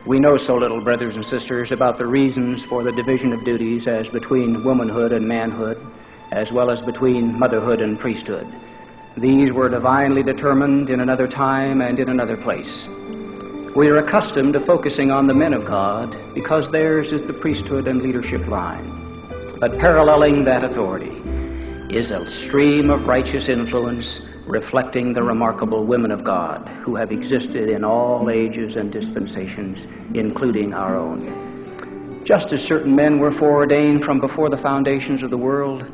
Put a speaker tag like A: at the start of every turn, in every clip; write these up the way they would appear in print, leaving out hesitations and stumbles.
A: We know so little, brothers and sisters, about the reasons for the division of duties as between womanhood and manhood, as well as between motherhood and priesthood. These were divinely determined in another time and in another place. We are accustomed to focusing on the men of God because theirs is the priesthood and leadership line. But paralleling that authority is a stream of righteous influence reflecting the remarkable women of God who have existed in all ages and dispensations, including our own. Just as certain men were foreordained from before the foundations of the world,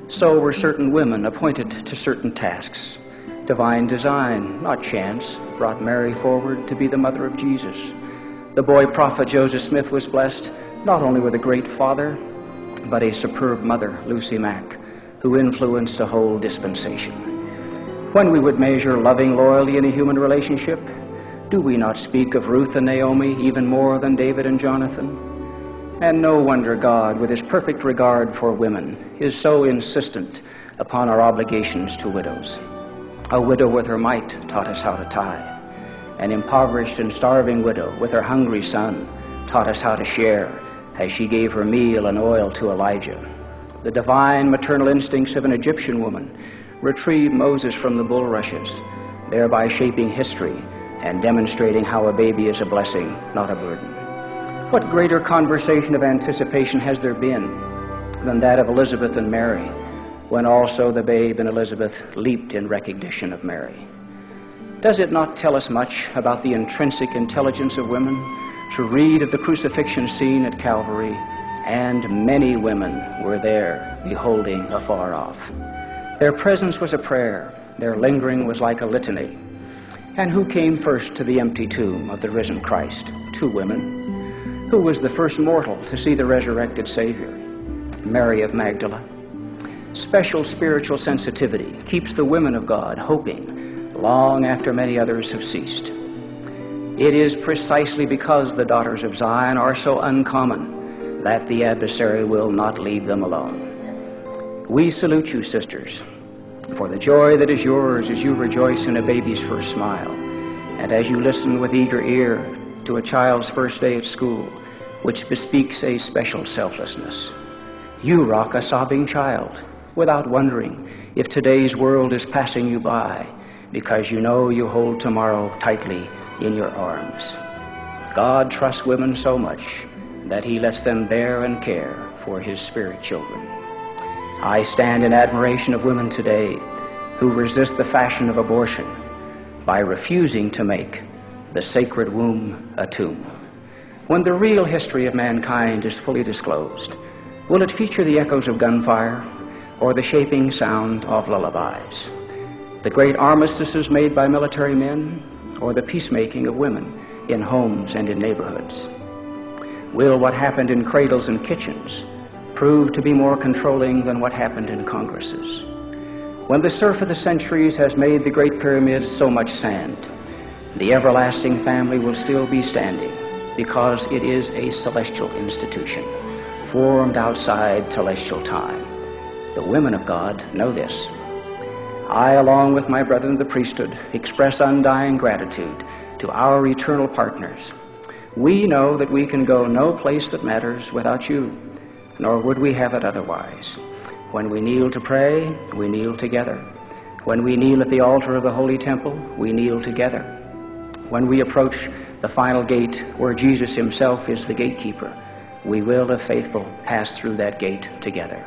A: so were certain women appointed to certain tasks. Divine design, not chance, brought Mary forward to be the mother of Jesus. The boy prophet Joseph Smith was blessed not only with a great father, but a superb mother, Lucy Mack, who influenced a whole dispensation. When we would measure loving loyalty in a human relationship, do we not speak of Ruth and Naomi even more than David and Jonathan? And no wonder God, with his perfect regard for women, is so insistent upon our obligations to widows. A widow with her mite taught us how to tithe. An impoverished and starving widow with her hungry son taught us how to share, as she gave her meal and oil to Elijah. The divine maternal instincts of an Egyptian woman retrieved Moses from the bulrushes, thereby shaping history and demonstrating how a baby is a blessing, not a burden. What greater conversation of anticipation has there been than that of Elizabeth and Mary, when also the babe in Elizabeth leaped in recognition of Mary? Does it not tell us much about the intrinsic intelligence of women to read of the crucifixion scene at Calvary, and many women were there beholding afar off? Their presence was a prayer, their lingering was like a litany. And who came first to the empty tomb of the risen Christ? Two women. Who was the first mortal to see the resurrected Savior? Mary of Magdala. Special spiritual sensitivity keeps the women of God hoping long after many others have ceased. It is precisely because the daughters of Zion are so uncommon that the adversary will not leave them alone. We salute you, sisters, for the joy that is yours as you rejoice in a baby's first smile, and as you listen with eager ear to a child's first day at school, which bespeaks a special selflessness. You rock a sobbing child without wondering if today's world is passing you by, because you know you hold tomorrow tightly in your arms. God trusts women so much that he lets them bear and care for his spirit children. I stand in admiration of women today who resist the fashion of abortion by refusing to make the sacred womb a tomb. When the real history of mankind is fully disclosed, will it feature the echoes of gunfire or the shaping sound of lullabies? The great armistices made by military men or the peacemaking of women in homes and in neighborhoods? Will what happened in cradles and kitchens prove to be more controlling than what happened in congresses? When the surf of the centuries has made the great pyramids so much sand, the everlasting family will still be standing because it is a celestial institution formed outside telestial time. The women of God know this. I, along with my brethren of the priesthood, express undying gratitude to our eternal partners. We know that we can go no place that matters without you, nor would we have it otherwise. When we kneel to pray, we kneel together. When we kneel at the altar of the Holy Temple, we kneel together. When we approach the final gate where Jesus himself is the gatekeeper, we will, if faithful, pass through that gate together.